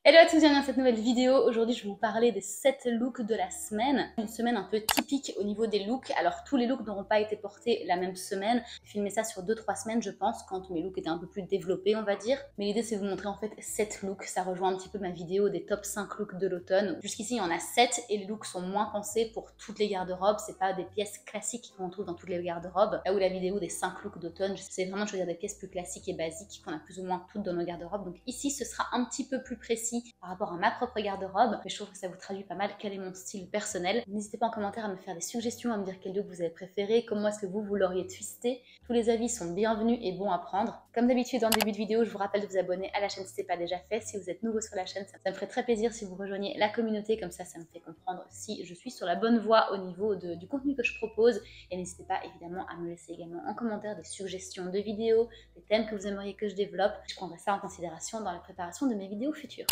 Hello à tous, bienvenue dans cette nouvelle vidéo. Aujourd'hui, je vais vous parler des 7 looks de la semaine. Une semaine un peu typique au niveau des looks. Alors, tous les looks n'auront pas été portés la même semaine. J'ai filmé ça sur 2-3 semaines, je pense, quand mes looks étaient un peu plus développés, on va dire. Mais l'idée, c'est de vous montrer en fait 7 looks. Ça rejoint un petit peu ma vidéo des top 5 looks de l'automne. Jusqu'ici, il y en a 7 et les looks sont moins pensés pour toutes les garde-robes. C'est pas des pièces classiques qu'on trouve dans toutes les garde-robes. Là où la vidéo des 5 looks d'automne, c'est vraiment de choisir des pièces plus classiques et basiques qu'on a plus ou moins toutes dans nos garde-robes. Donc ici, ce sera un petit peu plus précis par rapport à ma propre garde-robe, mais je trouve que ça vous traduit pas mal quel est mon style personnel. N'hésitez pas en commentaire à me faire des suggestions, à me dire quel look vous avez préféré, comment est-ce que vous l'auriez twisté. Tous les avis sont bienvenus et bons à prendre. Comme d'habitude en début de vidéo, je vous rappelle de vous abonner à la chaîne si ce n'est pas déjà fait. Si vous êtes nouveau sur la chaîne, ça me ferait très plaisir si vous rejoignez la communauté, comme ça me fait comprendre si je suis sur la bonne voie au niveau du contenu que je propose. Et n'hésitez pas évidemment à me laisser également en commentaire des suggestions de vidéos, des thèmes que vous aimeriez que je développe. Je prendrai ça en considération dans la préparation de mes vidéos futures.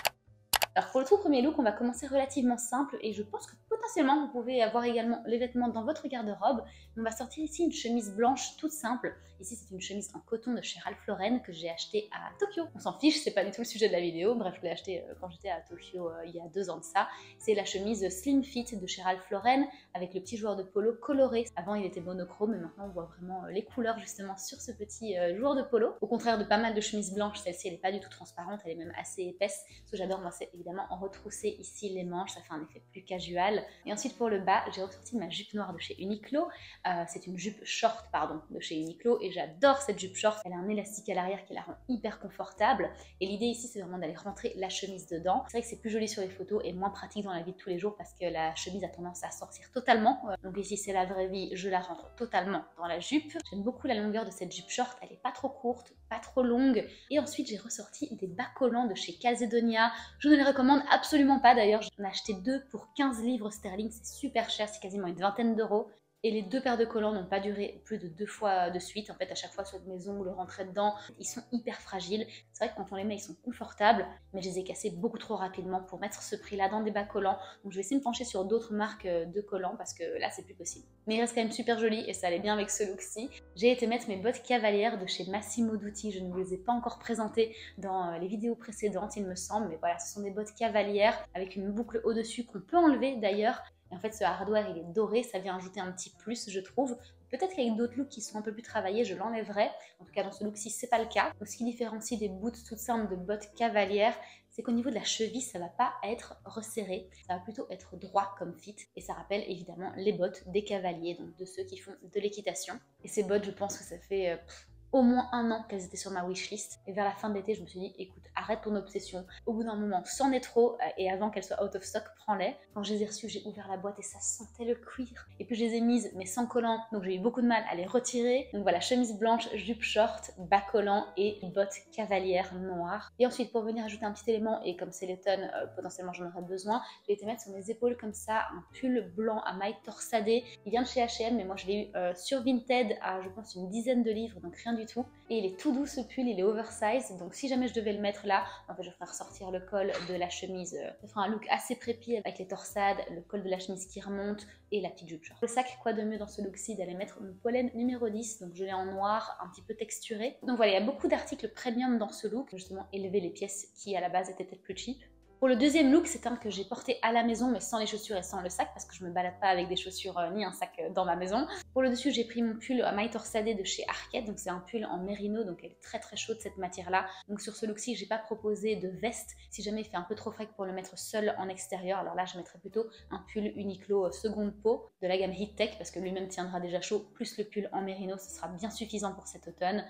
Alors pour le tout premier look, on va commencer relativement simple et je pense que potentiellement vous pouvez avoir également les vêtements dans votre garde-robe. On va sortir ici une chemise blanche toute simple. Ici c'est une chemise en coton de chez Ralph Lauren que j'ai achetée à Tokyo. On s'en fiche, c'est pas du tout le sujet de la vidéo. Bref, je l'ai achetée quand j'étais à Tokyo il y a 2 ans de ça. C'est la chemise Slim Fit de chez Ralph Lauren avec le petit joueur de polo coloré. Avant il était monochrome mais maintenant on voit vraiment les couleurs justement sur ce petit joueur de polo. Au contraire de pas mal de chemises blanches, celle-ci elle est pas du tout transparente, elle est même assez épaisse. Ce que j'adore moi c'est évidemment en retrousser ici les manches, ça fait un effet plus casual. Et ensuite pour le bas, j'ai ressorti ma jupe noire de chez Uniqlo. C'est une jupe short de chez Uniqlo et j'adore cette jupe short. Elle a un élastique à l'arrière qui la rend hyper confortable. Et l'idée ici c'est vraiment d'aller rentrer la chemise dedans. C'est vrai que c'est plus joli sur les photos et moins pratique dans la vie de tous les jours parce que la chemise a tendance à sortir totalement. Donc ici c'est la vraie vie, je la rentre totalement dans la jupe. J'aime beaucoup la longueur de cette jupe short, elle est pas trop courte, pas trop longue. Et ensuite j'ai ressorti des bas collants de chez Calzedonia. Je ne les recommande absolument pas d'ailleurs, j'en ai acheté 2 pour 15 livres sterling, c'est super cher, c'est quasiment une vingtaine d'euros. Et les 2 paires de collants n'ont pas duré plus de 2 fois de suite. En fait, à chaque fois, soit mes ongles rentraient dedans. Ils sont hyper fragiles. C'est vrai que quand on les met, ils sont confortables, mais je les ai cassés beaucoup trop rapidement pour mettre ce prix-là dans des bas collants. Donc, je vais essayer de me pencher sur d'autres marques de collants parce que là, c'est plus possible. Mais il reste quand même super joli et ça allait bien avec ce look-ci. J'ai été mettre mes bottes cavalières de chez Massimo Dutti. Je ne vous les ai pas encore présentées dans les vidéos précédentes, il me semble. Mais voilà, ce sont des bottes cavalières avec une boucle au-dessus qu'on peut enlever d'ailleurs. Et en fait, ce hardware, il est doré, ça vient ajouter un petit plus, je trouve. Peut-être qu'avec d'autres looks qui sont un peu plus travaillés, je l'enlèverai. En tout cas, dans ce look-ci, c'est pas le cas. Donc, ce qui différencie des boots toutes simples de bottes cavalières, c'est qu'au niveau de la cheville, ça va pas être resserré. Ça va plutôt être droit comme fit. Et ça rappelle évidemment les bottes des cavaliers, donc de ceux qui font de l'équitation. Et ces bottes, je pense que ça fait au moins 1 an qu'elles étaient sur ma wishlist. Et vers la fin de l'été, je me suis dit, écoute, arrête ton obsession. Au bout d'un moment, c'en est trop. Et avant qu'elles soient out of stock, prends-les. Quand je les ai reçues, j'ai ouvert la boîte et ça sentait le cuir. Et puis je les ai mises, mais sans collant. Donc j'ai eu beaucoup de mal à les retirer. Donc voilà, chemise blanche, jupe short, bas collant et bottes cavalières noires. Et ensuite, pour venir ajouter un petit élément, et comme c'est l'automne, potentiellement j'en aurais besoin, j'ai été mettre sur mes épaules comme ça un pull blanc à mailles torsadées. Il vient de chez H&M, mais moi je l'ai eu sur Vinted à, je pense, une dizaine de livres, donc rien du tout. Et il est tout doux ce pull, il est oversize, donc si jamais je devais le mettre là, en fait je ferais ressortir le col de la chemise. Ça fera un look assez prépi avec les torsades, le col de la chemise qui remonte et la petite jupe short. Le sac, quoi de mieux dans ce look-ci d'aller mettre mon pollen numéro 10, donc je l'ai en noir, un petit peu texturé. Donc voilà, il y a beaucoup d'articles premium dans ce look, justement élever les pièces qui à la base étaient peut-être plus cheap. Pour le deuxième look, c'est un que j'ai porté à la maison, mais sans les chaussures et sans le sac, parce que je me balade pas avec des chaussures ni un sac dans ma maison. Pour le dessus, j'ai pris mon pull à mailles torsadées de chez Arket, donc c'est un pull en mérino, donc elle est très très chaude cette matière-là. Donc sur ce look-ci, j'ai pas proposé de veste, si jamais il fait un peu trop frais pour le mettre seul en extérieur. Alors là, je mettrais plutôt un pull Uniqlo seconde peau de la gamme Heat Tech, parce que lui-même tiendra déjà chaud, plus le pull en mérino, ce sera bien suffisant pour cet automne.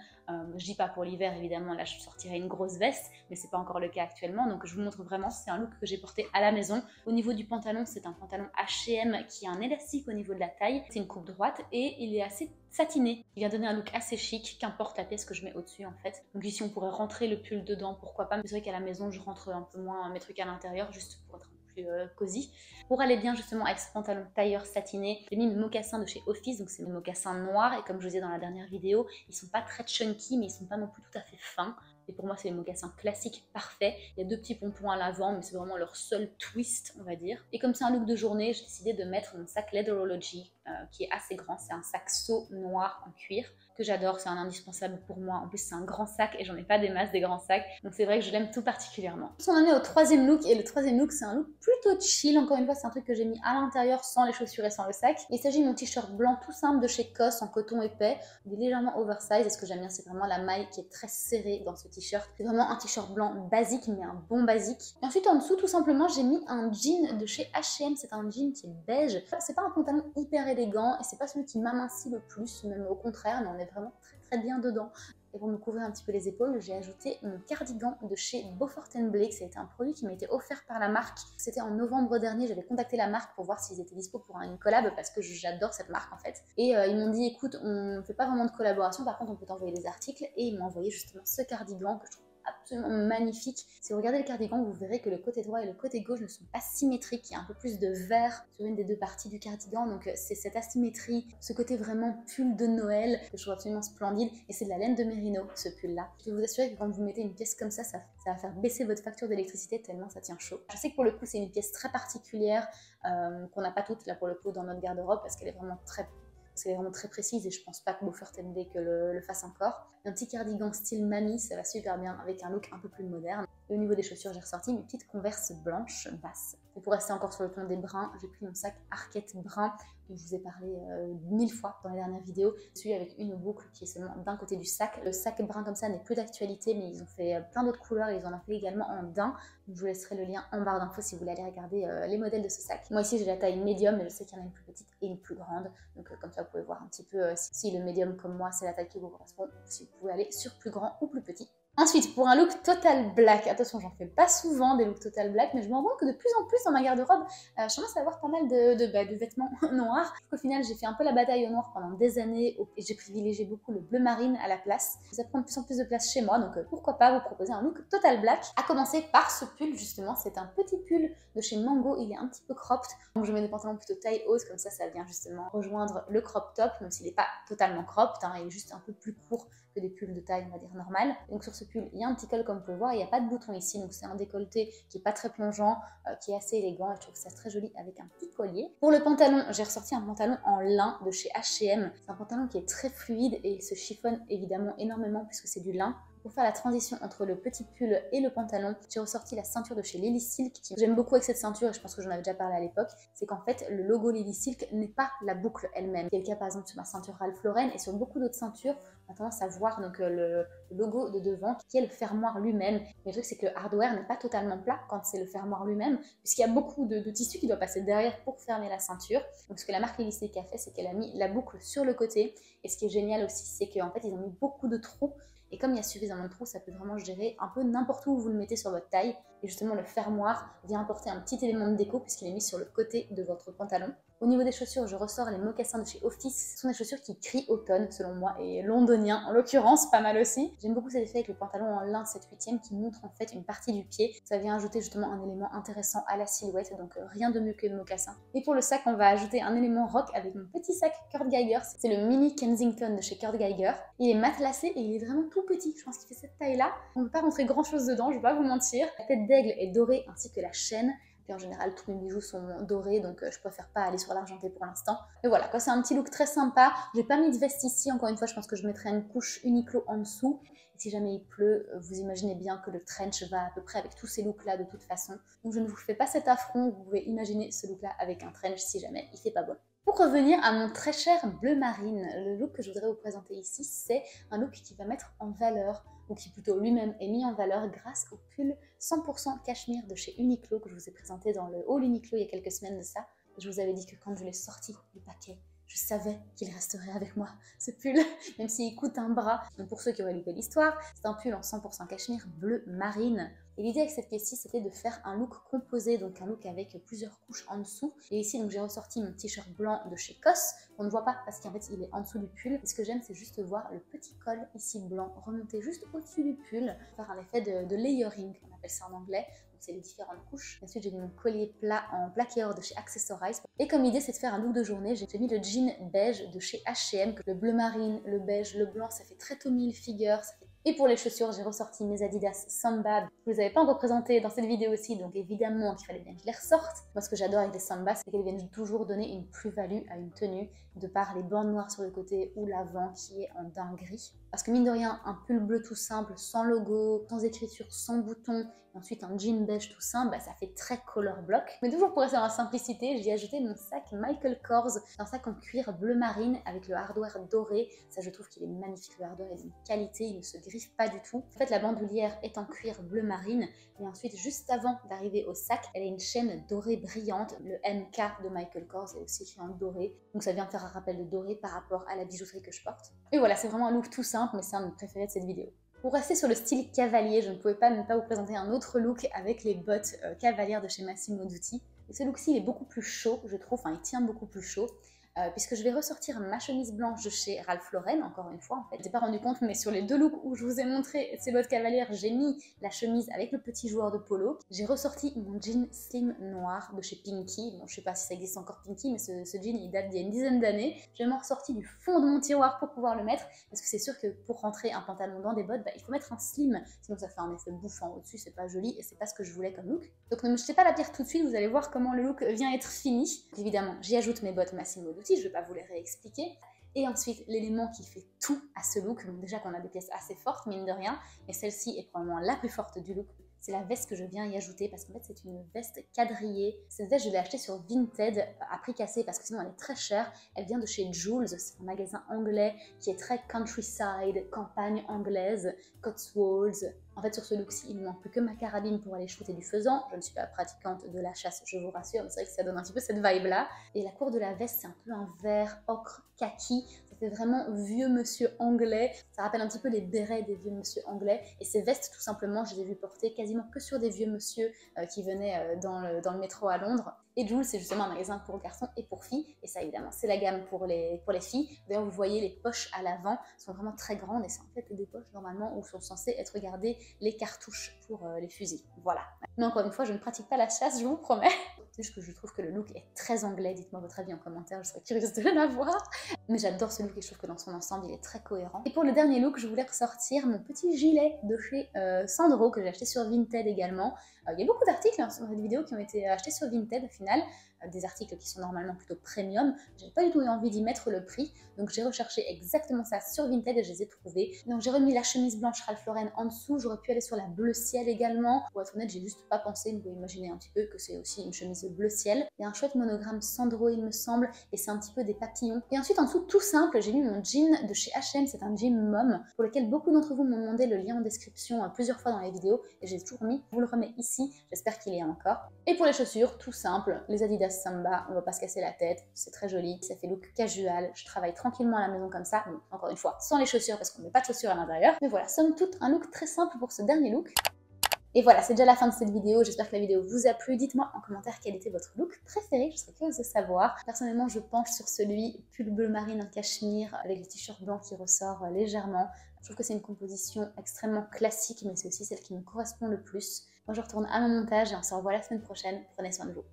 Je dis pas pour l'hiver, évidemment, là je sortirai une grosse veste, mais c'est pas encore le cas actuellement, donc je vous montre vraiment, c'est un look que j'ai porté à la maison. Au niveau du pantalon, c'est un pantalon H&M qui a un élastique au niveau de la taille, c'est une coupe droite et il est assez satiné. Il vient donner un look assez chic, qu'importe la pièce que je mets au-dessus en fait. Donc ici on pourrait rentrer le pull dedans, pourquoi pas, mais c'est vrai qu'à la maison je rentre un peu moins mes trucs à l'intérieur, juste pour être plus cosy. Pour aller bien justement avec ce pantalon tailleur satiné, j'ai mis mes mocassins de chez Office, donc c'est mes mocassins noirs, et comme je vous disais dans la dernière vidéo, ils sont pas très chunky, mais ils sont pas non plus tout à fait fins. Et pour moi, c'est les mocassins classiques parfaits. Il y a 2 petits pompons à l'avant, mais c'est vraiment leur seul twist, on va dire. Et comme c'est un look de journée, j'ai décidé de mettre mon sac Leatherology, qui est assez grand. C'est un sac seau noir en cuir. que j'adore, c'est un indispensable pour moi. En plus c'est un grand sac et j'en ai pas des masses des grands sacs, donc c'est vrai que je l'aime tout particulièrement. On en est au troisième look, et le troisième look c'est un look plutôt chill. Encore une fois c'est un truc que j'ai mis à l'intérieur sans les chaussures et sans le sac. Il s'agit de mon t-shirt blanc tout simple de chez COS en coton épais. Il est légèrement oversize et ce que j'aime bien c'est vraiment la maille qui est très serrée dans ce t-shirt. C'est vraiment un t-shirt blanc basique mais un bon basique. Et ensuite en dessous tout simplement j'ai mis un jean de chez H&M, c'est un jean qui est beige. C'est pas un pantalon hyper élégant et c'est pas celui qui m'amincit le plus, même au contraire, mais on est vraiment très bien dedans. Et pour me couvrir un petit peu les épaules, j'ai ajouté mon cardigan de chez Beaufort & Blake. Ça a été un produit qui m'a été offert par la marque. C'était en novembre dernier, j'avais contacté la marque pour voir s'ils étaient dispo pour une collab parce que j'adore cette marque en fait. Et ils m'ont dit écoute, on ne fait pas vraiment de collaboration, par contre on peut t'envoyer des articles. Et ils m'ont envoyé justement ce cardigan que je trouve absolument magnifique. Si vous regardez le cardigan, vous verrez que le côté droit et le côté gauche ne sont pas symétriques. Il y a un peu plus de vert sur une des deux parties du cardigan, donc c'est cette asymétrie, ce côté vraiment pull de Noël que je trouve absolument splendide. Et c'est de la laine de mérino, ce pull-là. Je peux vous assurer que quand vous mettez une pièce comme ça va faire baisser votre facture d'électricité tellement ça tient chaud. Je sais que pour le coup, c'est une pièce très particulière qu'on n'a pas toutes là pour le coup dans notre garde-robe parce qu'elle est vraiment très précise et je pense pas que Beaufort & Blake le fasse encore. Un petit cardigan style mamie, ça va super bien avec un look un peu plus moderne. Et au niveau des chaussures, j'ai ressorti mes petites Converse blanches basses. Et pour rester encore sur le ton des bruns, j'ai pris mon sac Arquette brun dont je vous ai parlé 1000 fois dans les dernières vidéos. Celui avec une boucle qui est seulement d'un côté du sac. Le sac brun comme ça n'est plus d'actualité, mais ils ont fait plein d'autres couleurs et ils en ont fait également en daim. Donc je vous laisserai le lien en barre d'infos si vous voulez aller regarder les modèles de ce sac. Moi ici j'ai la taille médium, mais je sais qu'il y en a une plus petite et une plus grande. Donc comme ça vous pouvez voir un petit peu si le médium comme moi c'est la taille qui vous correspond, si vous pouvez aller sur plus grand ou plus petit. Ensuite, pour un look total black, attention, j'en fais pas souvent des looks total black, mais je me rends compte que de plus en plus dans ma garde-robe, je commence à avoir pas mal de vêtements noirs. Au final, j'ai fait un peu la bataille au noir pendant des années et j'ai privilégié beaucoup le bleu marine à la place. Ça prend de plus en plus de place chez moi, donc pourquoi pas vous proposer un look total black. À commencer par ce pull, justement, c'est un petit pull de chez Mango, il est un petit peu cropped. Donc je mets des pantalons plutôt taille haute, comme ça vient justement rejoindre le crop top, même s'il n'est pas totalement cropped, hein, il est juste un peu plus court que des pulls de taille, on va dire, normale. Donc sur ce pull, il y a un petit col comme vous pouvez voir, il n'y a pas de bouton ici, donc c'est un décolleté qui n'est pas très plongeant, qui est assez élégant et je trouve ça très joli avec un petit collier. Pour le pantalon, j'ai ressorti un pantalon en lin de chez H&M. C'est un pantalon qui est très fluide et il se chiffonne évidemment énormément puisque c'est du lin. Pour faire la transition entre le petit pull et le pantalon, j'ai ressorti la ceinture de chez Lily Silk. J'aime beaucoup avec cette ceinture et je pense que j'en avais déjà parlé à l'époque. C'est qu'en fait, le logo Lily Silk n'est pas la boucle elle-même. C'est le cas par exemple sur ma ceinture Ralph Lauren et sur beaucoup d'autres ceintures, on a tendance à voir donc, le logo de devant qui est le fermoir lui-même. Mais le truc c'est que le hardware n'est pas totalement plat quand c'est le fermoir lui-même puisqu'il y a beaucoup de tissu qui doit passer derrière pour fermer la ceinture. Donc ce que la marque Lily Silk a fait, c'est qu'elle a mis la boucle sur le côté. Et ce qui est génial aussi, c'est qu'en fait, ils ont mis beaucoup de trous. Et comme il y a suffisamment de trous, ça peut vraiment gérer un peu n'importe où vous le mettez sur votre taille. Et justement, le fermoir vient apporter un petit élément de déco puisqu'il est mis sur le côté de votre pantalon. Au niveau des chaussures, je ressors les mocassins de chez Office. Ce sont des chaussures qui crient automne, selon moi, et londonien en l'occurrence, pas mal aussi. J'aime beaucoup cet effet avec le pantalon en lin 7/8 qui montre en fait une partie du pied. Ça vient ajouter justement un élément intéressant à la silhouette, donc rien de mieux que le mocassin. Et pour le sac, on va ajouter un élément rock avec mon petit sac Kurt Geiger. C'est le mini Kensington de chez Kurt Geiger. Il est matelassé et il est vraiment tout petit. Je pense qu'il fait cette taille-là. On ne peut pas rentrer grand-chose dedans, je vais pas vous mentir. La tête d'aigle est dorée ainsi que la chaîne. Et en général, tous mes bijoux sont dorés, donc je préfère pas aller sur l'argenté pour l'instant. Mais voilà, c'est un petit look très sympa. J'ai pas mis de veste ici, encore une fois, je pense que je mettrai une couche Uniqlo en dessous. Et si jamais il pleut, vous imaginez bien que le trench va à peu près avec tous ces looks-là de toute façon. Donc je ne vous fais pas cet affront, vous pouvez imaginer ce look-là avec un trench si jamais il fait pas bon. Pour revenir à mon très cher bleu marine, le look que je voudrais vous présenter ici, c'est un look qui va mettre en valeur, ou qui plutôt lui-même est mis en valeur grâce au pull 100% cachemire de chez Uniqlo que je vous ai présenté dans le haul Uniqlo il y a quelques semaines de ça. Je vous avais dit que quand je l'ai sorti du paquet, je savais qu'il resterait avec moi, ce pull, même s'il coûte un bras. Donc pour ceux qui auraient loupé l'histoire, c'est un pull en 100% cachemire bleu marine. Et l'idée avec cette pièce-ci, c'était de faire un look composé, donc un look avec plusieurs couches en dessous. Et ici, donc j'ai ressorti mon t-shirt blanc de chez COS, qu'on ne voit pas parce qu'en fait, il est en dessous du pull. Et ce que j'aime, c'est juste voir le petit col ici blanc remonter juste au-dessus du pull, pour faire un effet de layering, on appelle ça en anglais. C'est les différentes couches. Ensuite, j'ai mis mon collier plat en plaqué or de chez Accessorize. Et comme idée, c'est de faire un look de journée. J'ai mis le jean beige de chez H&M. Le bleu marine, le beige, le blanc, ça fait très Tommy Hilfiger, ça fait Et pour les chaussures, j'ai ressorti mes Adidas Samba. Je ne les avais pas encore présentées dans cette vidéo aussi, donc évidemment qu'il fallait bien que je les ressorte. Moi, ce que j'adore avec les Samba, c'est qu'elles viennent toujours donner une plus-value à une tenue, de par les bandes noires sur le côté ou l'avant qui est en daim gris. Parce que mine de rien, un pull bleu tout simple, sans logo, sans écriture, sans bouton, et ensuite un jean beige tout simple, bah, ça fait très color block. Mais toujours pour rester dans la simplicité, j'y ai ajouté mon sac Michael Kors, un sac en cuir bleu marine avec le hardware doré. Ça, je trouve qu'il est magnifique, le hardware est d'une qualité, il ne se griffe pas du tout. En fait, la bandoulière est en cuir bleu marine, et ensuite, juste avant d'arriver au sac, elle a une chaîne dorée brillante. Le MK de Michael Kors est aussi écrit en doré, donc ça vient faire un rappel de doré par rapport à la bijouterie que je porte. Et voilà, c'est vraiment un look tout simple, mais c'est un de mes préférés de cette vidéo. Pour rester sur le style cavalier, je ne pouvais pas ne pas vous présenter un autre look avec les bottes cavalières de chez Massimo Dutti. Et ce look-ci, il est beaucoup plus chaud, je trouve, enfin il tient beaucoup plus chaud. Puisque je vais ressortir ma chemise blanche de chez Ralph Lauren, encore une fois en fait. Je n'ai pas rendu compte, mais sur les deux looks où je vous ai montré ces bottes cavalières, j'ai mis la chemise avec le petit joueur de polo. J'ai ressorti mon jean slim noir de chez Pinky. Bon, je sais pas si ça existe encore Pinky, mais ce jean il date d'il y a une dizaine d'années. J'ai même ressorti du fond de mon tiroir pour pouvoir le mettre, parce que c'est sûr que pour rentrer un pantalon dans des bottes, bah, il faut mettre un slim, sinon ça fait un effet bouffant au-dessus, c'est pas joli et c'est pas ce que je voulais comme look. Donc ne me jetez pas la pierre tout de suite, vous allez voir comment le look vient être fini. Donc, évidemment, j'y ajoute mes bottes Massimo Dutti. Je ne vais pas vous les réexpliquer. Et ensuite, l'élément qui fait tout à ce look, donc déjà qu'on a des pièces assez fortes, mine de rien, mais celle-ci est probablement la plus forte du look, c'est la veste que je viens y ajouter, parce qu'en fait, c'est une veste quadrillée. Cette veste, je l'ai achetée sur Vinted à prix cassé, parce que sinon, elle est très chère. Elle vient de chez Joules, c'est un magasin anglais qui est très countryside, campagne anglaise, Cotswolds. En fait, sur ce look-ci, il ne manque plus que ma carabine pour aller shooter du faisan. Je ne suis pas pratiquante de la chasse, je vous rassure, mais c'est vrai que ça donne un petit peu cette vibe-là. Et la cour de la veste, c'est un peu un vert ocre kaki. Ça fait vraiment vieux monsieur anglais. Ça rappelle un petit peu les bérets des vieux monsieur anglais. Et ces vestes, tout simplement, je les ai vues porter quasiment que sur des vieux monsieur qui venaient dans le métro à Londres. Et Joules, c'est justement un magasin pour garçons et pour filles. Et ça, évidemment, c'est la gamme pour les filles. D'ailleurs, vous voyez, les poches à l'avant sont vraiment très grandes. Et c'est en fait des poches, normalement, où sont censées être gardées les cartouches pour les fusils. Voilà. Mais encore une fois, je ne pratique pas la chasse, je vous promets. C'est juste que je trouve que le look est très anglais. Dites-moi votre avis en commentaire, je serais curieuse de l'avoir. Mais j'adore ce look et je trouve que dans son ensemble, il est très cohérent. Et pour le dernier look, je voulais ressortir mon petit gilet de chez Sandro, que j'ai acheté sur Vinted également. Il y a beaucoup d'articles sur cette vidéo qui ont été achetés sur Vinted au final. Des articles qui sont normalement plutôt premium. J'ai pas du tout eu envie d'y mettre le prix, donc j'ai recherché exactement ça sur Vinted et je les ai trouvés. Donc j'ai remis la chemise blanche Ralph Lauren en dessous, j'aurais pu aller sur la bleu ciel également. Pour être honnête, j'ai juste pas pensé, vous pouvez imaginer un petit peu que c'est aussi une chemise bleu ciel. Il y a un chouette monogramme Sandro il me semble, et c'est un petit peu des papillons. Et ensuite en dessous, tout simple, j'ai mis mon jean de chez H&M, c'est un jean mom, pour lequel beaucoup d'entre vous m'ont demandé le lien en description plusieurs fois dans les vidéos, et j'ai toujours mis, je vous le remets ici, j'espère qu'il y a encore. Et pour les chaussures, tout simple, les Adidas Samba, on va pas se casser la tête, c'est très joli, ça fait look casual, je travaille tranquillement à la maison comme ça, donc, encore une fois, sans les chaussures parce qu'on met pas de chaussures à l'intérieur. Mais voilà, somme toute, un look très simple pour ce dernier look. Et voilà, c'est déjà la fin de cette vidéo, j'espère que la vidéo vous a plu. Dites-moi en commentaire quel était votre look préféré, je serais curieuse de savoir. Personnellement, je penche sur celui pull bleu marine en cachemire avec le t-shirt blanc qui ressort légèrement. Je trouve que c'est une composition extrêmement classique, mais c'est aussi celle qui me correspond le plus. Moi, je retourne à mon montage et on se revoit la semaine prochaine. Prenez soin de vous.